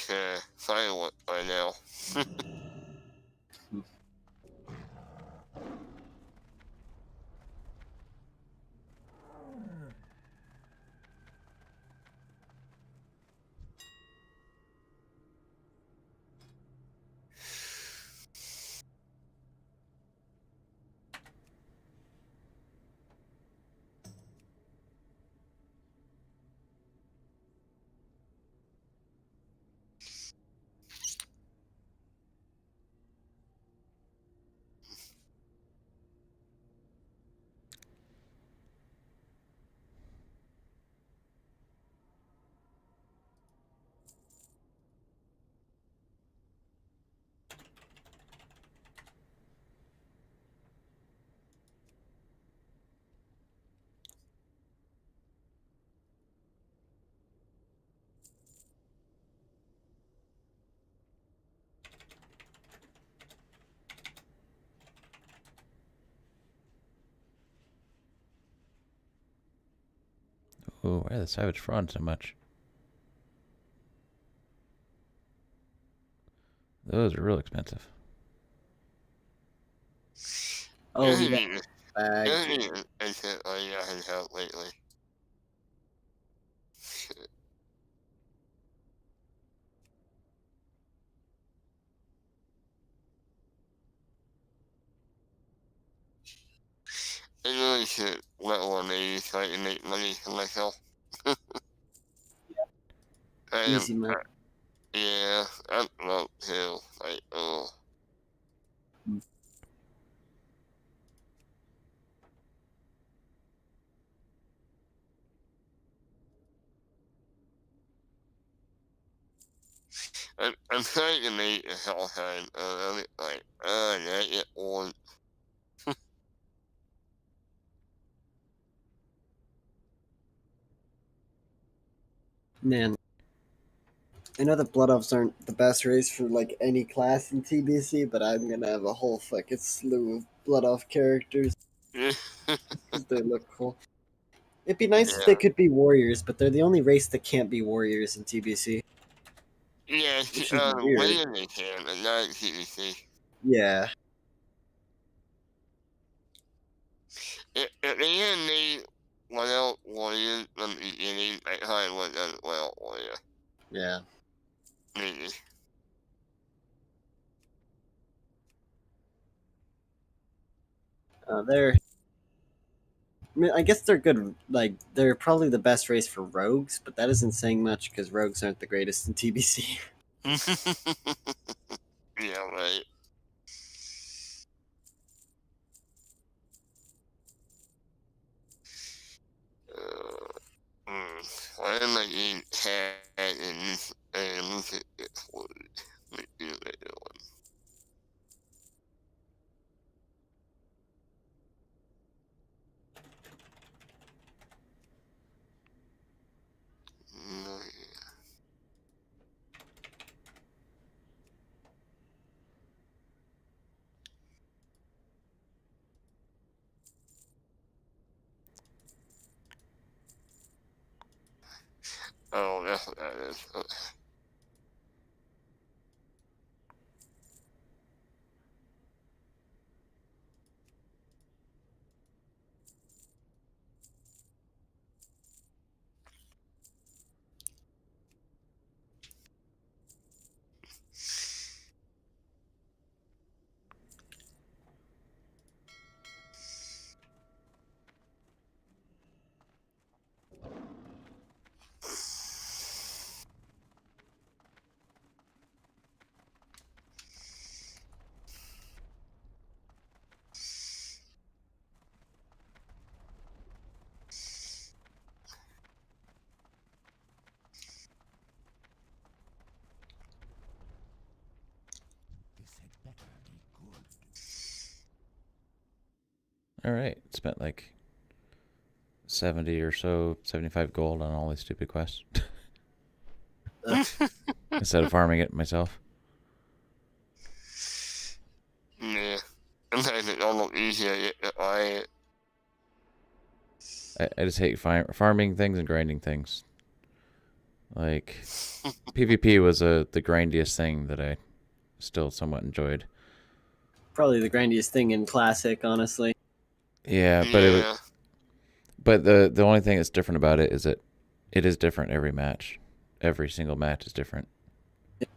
it's silent right now.
Oh, why are the savage fraud so much? Those are real expensive.
Oh
Isn't
yeah,
it-
bag.
isn't it- it's I haven't had lately. I really should let one of these so I can make money for myself. I am,
Easy money.
yeah, I'm broke too. Like, oh. I'm trying to make this all time. I'm like, I get one.
Man, I know that Blood Elves aren't the best race for like any class in TBC, but I'm gonna have a whole fucking slew of Blood Elf characters
Yeah,
because they look cool. It'd be nice if they could be warriors, but they're the only race that can't be warriors in TBC.
yeah,
Which is weird.
when they can, and not CDC.
Yeah.
If they didn't need one out warrior from the beginning, I probably would have done well warrior.
Yeah.
Maybe.
They're. I mean, I guess they're good. Like, they're probably the best race for rogues, but that isn't saying much because rogues aren't the greatest in TBC.
Yeah, right. Why am I getting tagged in this and look at this word? Let me do that one. No, yeah. Oh, that's what that is. Okay.
This had better be good.
All right, spent like 70 or so, 75 gold on all these stupid quests instead of farming it myself.
Yeah. Sometimes it's almost easier to buy it.
I just hate farming things and grinding things. Like, PvP was the grindiest thing that I still somewhat enjoyed.
Probably the grindiest thing in Classic, honestly.
Yeah, but it was,
Yeah.
but the only thing that's different about it is that it is different every match. Every single match is different.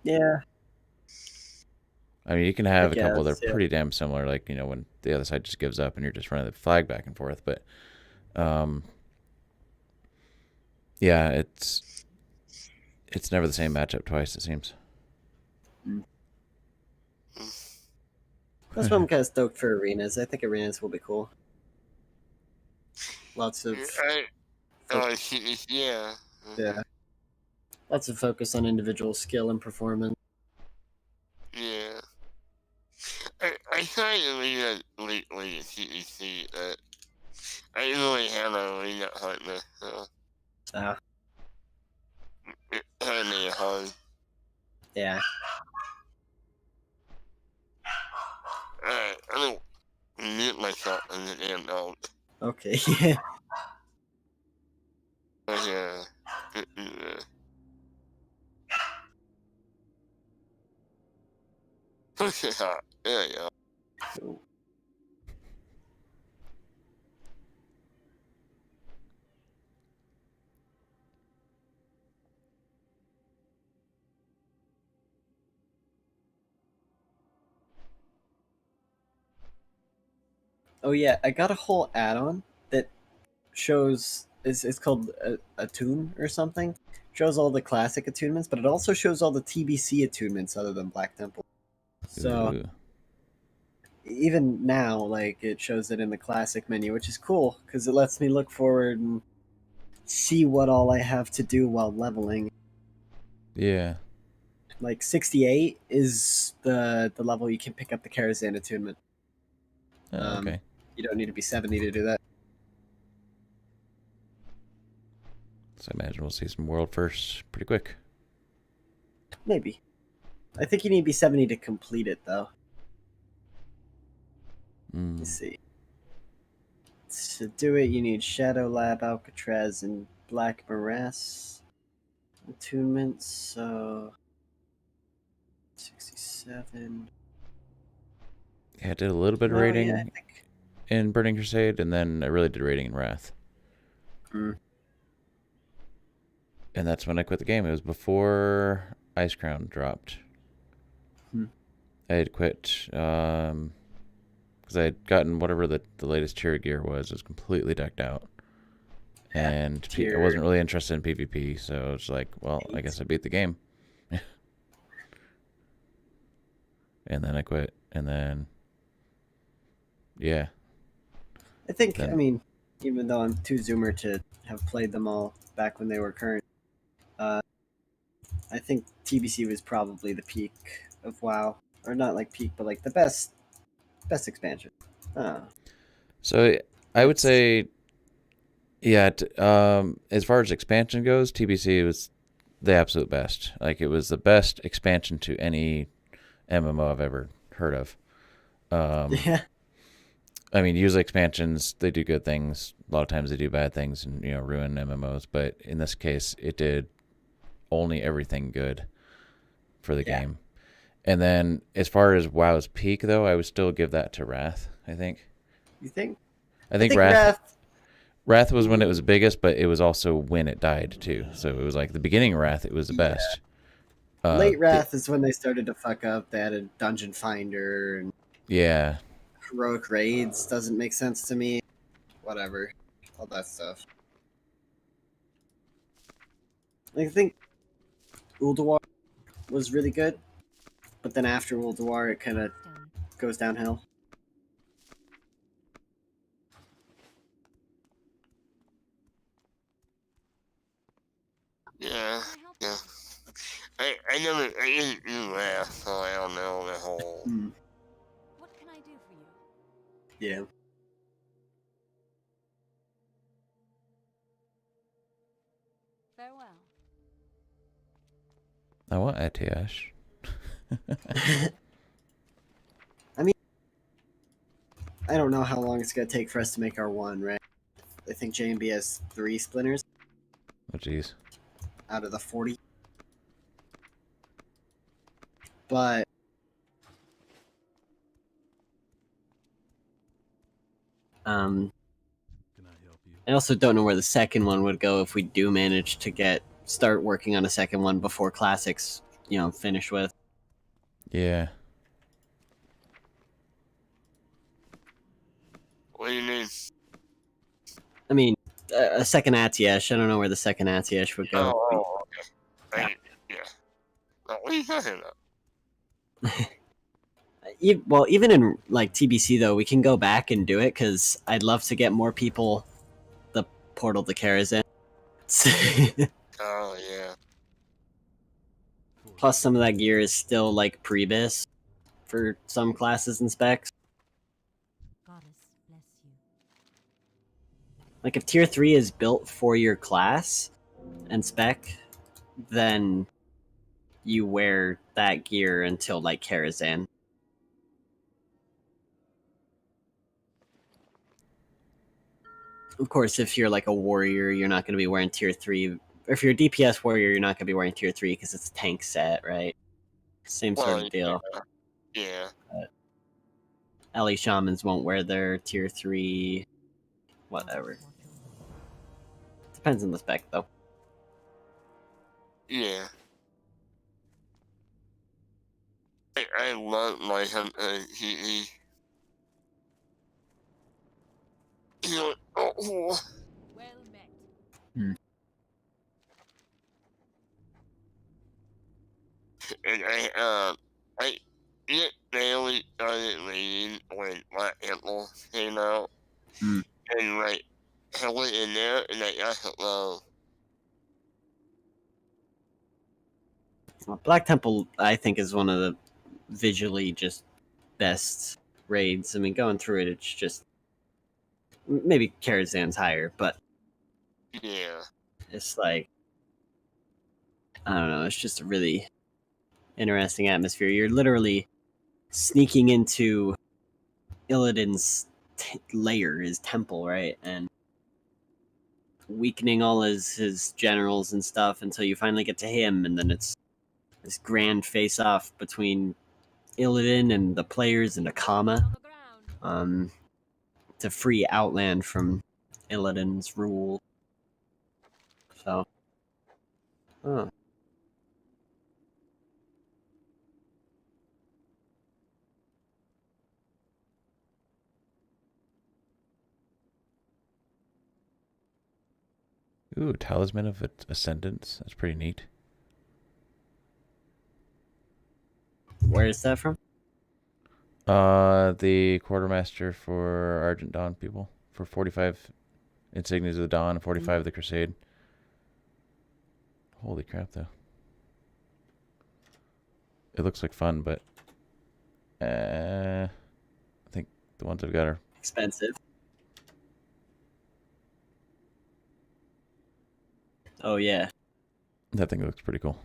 Yeah,
I mean, you can
I
have a couple that
guess.
are
Yeah.
pretty damn similar, like, you know, when the other side just gives up and you're just running the flag back and forth. But, yeah, it's never the same matchup twice, it seems.
That's why I'm kind of stoked for arenas. I think arenas will be cool. Lots of
Yeah.
yeah, lots of focus on individual skill and performance.
Yeah. I tried to read it lately at CEC that I didn't really have a read that partner, so it kind of made it hard.
Yeah.
Alright, I'm gonna mute myself and then end out.
Okay. Yeah.
But yeah. Push it out. There you go.
Oh yeah, I got a whole add-on that shows it's called Attune or something. Shows all the classic attunements, but it also shows all the TBC attunements other than Black Temple. So
Ooh.
even now, like it shows it in the classic menu, which is cool because it lets me look forward and see what all I have to do while leveling.
Yeah.
Like 68 is the level you can pick up the Karazhan attunement.
Oh, okay.
You don't need to be 70 to do that.
So I imagine we'll see some world firsts pretty quick.
Maybe. I think you need to be 70 to complete it, though. Let's see. To do it, you need Shadow Lab, Alcatraz, and Black Morass attunements. So 67.
Yeah, I did a little bit of
Oh,
raiding
yeah, I think.
in Burning Crusade, and then I really did raiding in Wrath.
Hmm.
And that's when I quit the game. It was before Ice Crown dropped. I had quit because I had gotten whatever the latest tier gear was. It was completely decked out. And I wasn't really interested in PvP, so it's like, well, I guess I beat the game. And then I quit. And then, yeah.
I think,
Then-
I mean, even though I'm too zoomer to have played them all back when they were current, I think TBC was probably the peak of WoW. Or not like peak, but like the best expansion.
So I would say, yeah, as far as expansion goes, TBC was the absolute best. Like, it was the best expansion to any MMO I've ever heard of.
Yeah.
I mean, usually expansions, they do good things. A lot of times they do bad things and, you know, ruin MMOs. But in this case, it did only everything good for the game. And then as far as WoW's peak, though, I would still give that to Wrath, I think.
You think?
I think Wrath was when it was biggest, but it was also when it died, too. So it was like the beginning of Wrath, it was the best.
Late Wrath is when they started to fuck up. They added Dungeon Finder and
yeah.
heroic raids. Doesn't make sense to me. Whatever. All that stuff. I think Ulduar was really good, but then after Ulduar, it kind of goes downhill.
Yeah. I didn't do Wrath, so I don't know the whole.
What can I do for you?
Yeah.
Farewell.
I want Atiash.
I mean, I don't know how long it's gonna take for us to make our one, right? I think JMB has 3 splinters.
Oh, jeez.
out of the 40. But I also don't know where the second one would go if we do manage to start working on a second one before classics, finish with.
Yeah.
What do you mean?
I mean, a second Atiesh. I don't know where the second Atiesh would go.
Oh, okay. Yeah. What are you talking about?
Well, even in like TBC though, we can go back and do it because I'd love to get more people the portal to Karazhan.
Oh, yeah.
Plus, some of that gear is still like pre-bis for some classes and specs.
Goddess bless you.
Like if tier 3 is built for your class and spec, then you wear that gear until like Karazhan. Of course, if you're like a warrior, you're not going to be wearing tier 3. Or if you're a DPS warrior, you're not going to be wearing tier 3 because it's a tank set, right? Same sort of deal.
Yeah.
LE shamans won't wear their tier 3, whatever. Depends on the spec, though.
Yeah. I love my oh.
Well met.
And I it barely started raining when Black Temple came out.
Hmm.
And like, I went in there and I got hello.
Well, Black Temple, I think, is one of the visually just best raids. I mean, going through it, it's just maybe Karazhan's higher, but
Yeah.
it's like I don't know. It's just a really interesting atmosphere. You're literally sneaking into Illidan's lair, his temple, right, and weakening all his generals and stuff until you finally get to him, and then it's this grand face-off between Illidan and the players and Akama.
On the ground.
To free Outland from Illidan's rule. So, oh.
Ooh, Talisman of Ascendance. That's pretty neat.
Where is that from?
The quartermaster for Argent Dawn people for 45 insignias of the Dawn, 45 of the Crusade. Holy crap, though. It looks like fun, but I think the ones I've got are
Expensive. Oh yeah.
that thing looks pretty cool.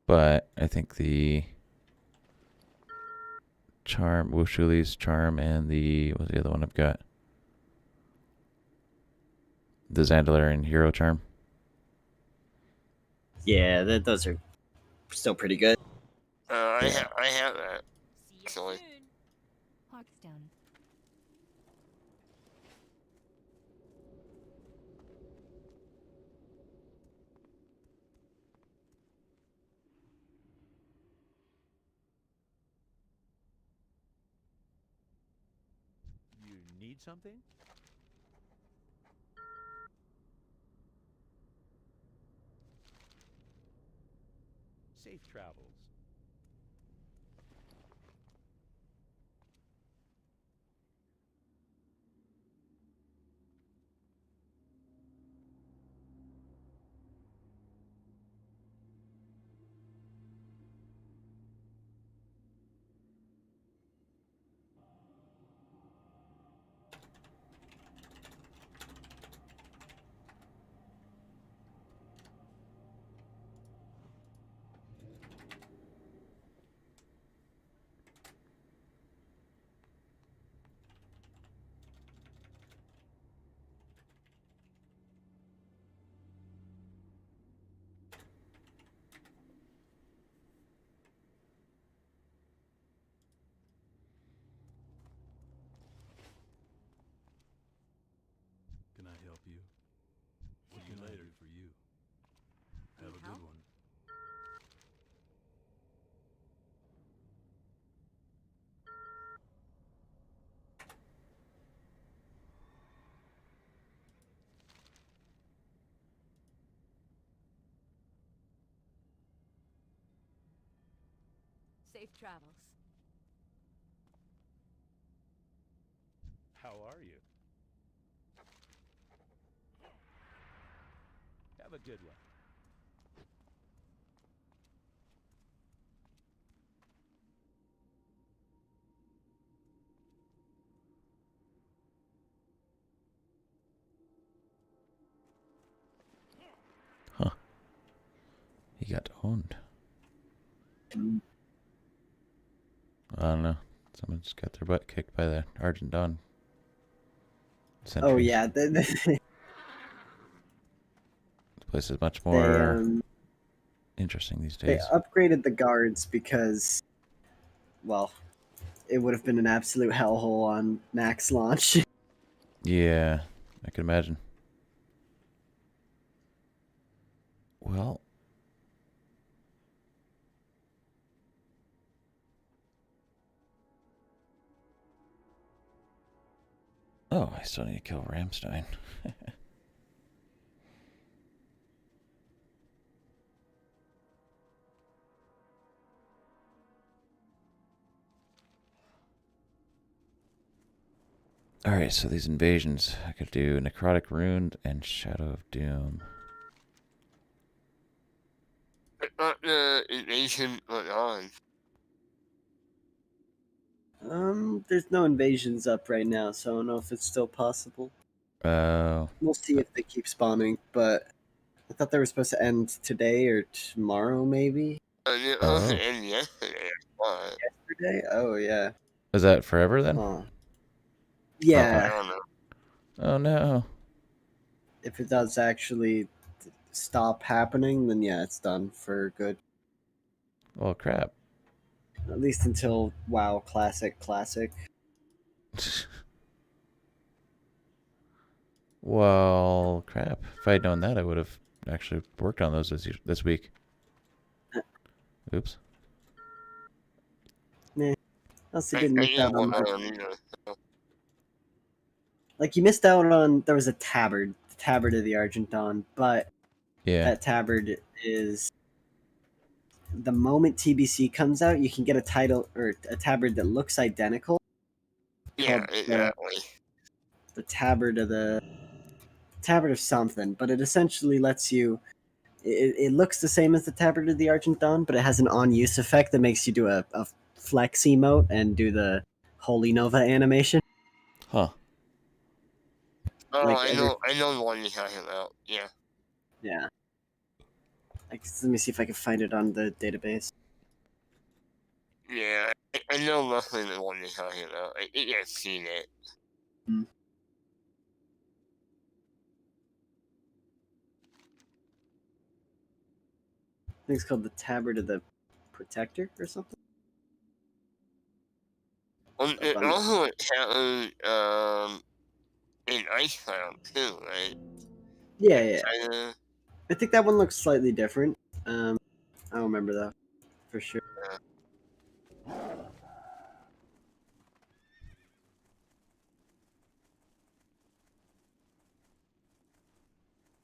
But I think the Charm, Wushuli's Charm, and what was the other one I've got? The Zandalarian Hero Charm.
Yeah, those are still pretty good.
I
Yeah.
have that.
See you
Actually.
soon. Hearthstone.
You need something? Safe travels.
Safe travels.
How are you? Have a good one.
Huh. He got owned. I don't know. Someone just got their butt kicked by the Argent Dawn.
Oh
Sentries.
yeah,
This place is much
they
more interesting these
they
days.
upgraded the guards because, well, it would have been an absolute hellhole on max launch.
Yeah, I can imagine. Well, oh, I still need to kill Ramstein. Alright, so these invasions. I could do Necrotic Rune and Shadow of Doom.
Not the invasion went on.
There's no invasions up right now, so I don't know if it's still possible.
Oh.
We'll see if they keep spawning, but I thought they were supposed to end today or tomorrow, maybe?
It
Oh.
wasn't in yesterday. What?
Yesterday? Oh, yeah.
Is that forever then?
Huh.
I
Yeah,
don't know.
Oh no.
if it does actually stop happening, then yeah, it's done for good.
Well, crap.
At least until WoW Classic.
Well, crap. If I'd known that, I would have actually worked on those this week. Oops.
Also
I
didn't miss
didn't
out on
want
that.
on either.
Like, you missed out on, there was a tabard, the Tabard of the Argent Dawn, but
Yeah.
that tabard is, the moment TBC comes out, you can get a title, or a tabard that looks identical,
Yeah,
called
exactly.
the Tabard of something, but it essentially lets you, it looks the same as the Tabard of the Argent Dawn, but it has an on-use effect that makes you do a flex emote and do the Holy Nova animation.
Huh.
Oh,
Like
I
every-
know. I know the one you're talking about. Yeah.
Yeah. Let me see if I can find it on the database.
Yeah, I know roughly the one you're talking about. I think I've seen it.
I think it's called the Tabard of the Protector or something.
It also happened in Iceland too, right?
Yeah.
China.
I think that one looks slightly different. I don't remember that for sure.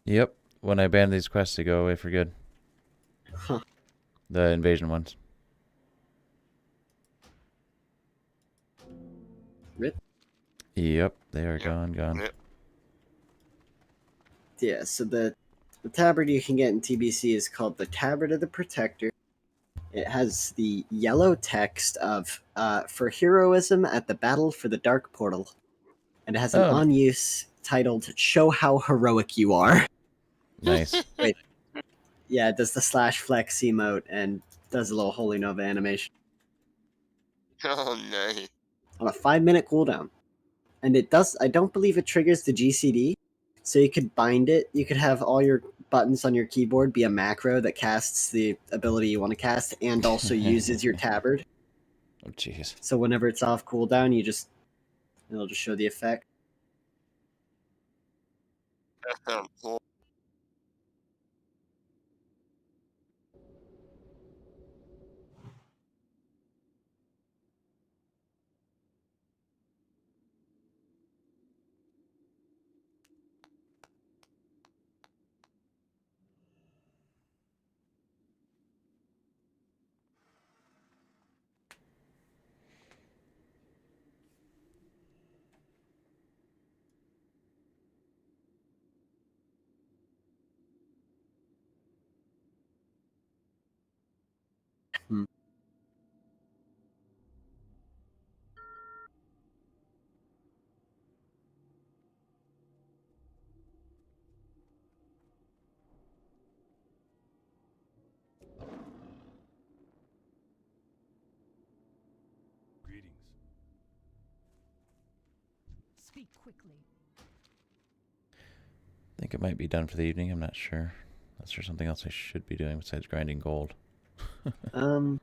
Yep. When I banned these quests, they go away for good.
Huh.
The invasion ones.
Rip.
Yep. They are
Yep.
gone.
Yep.
Yeah, so the tabard you can get in TBC is called the Tabard of the Protector. It has the yellow text of for heroism at the battle for the Dark Portal. And it has an
Oh.
on-use titled Show How Heroic You Are.
Nice.
Wait. Yeah, it does the /flex emote and does a little Holy Nova animation
Oh, nice.
on a 5-minute cooldown. And it does, I don't believe it triggers the GCD, so you could bind it. You could have all your buttons on your keyboard be a macro that casts the ability you want to cast and also uses your tabard.
Oh, jeez.
So whenever it's off cooldown, it'll just show the effect.
That sounds cool.
Speak quickly.
I think it might be done for the evening. I'm not sure. Unless there's something else I should be doing besides grinding gold.
Um,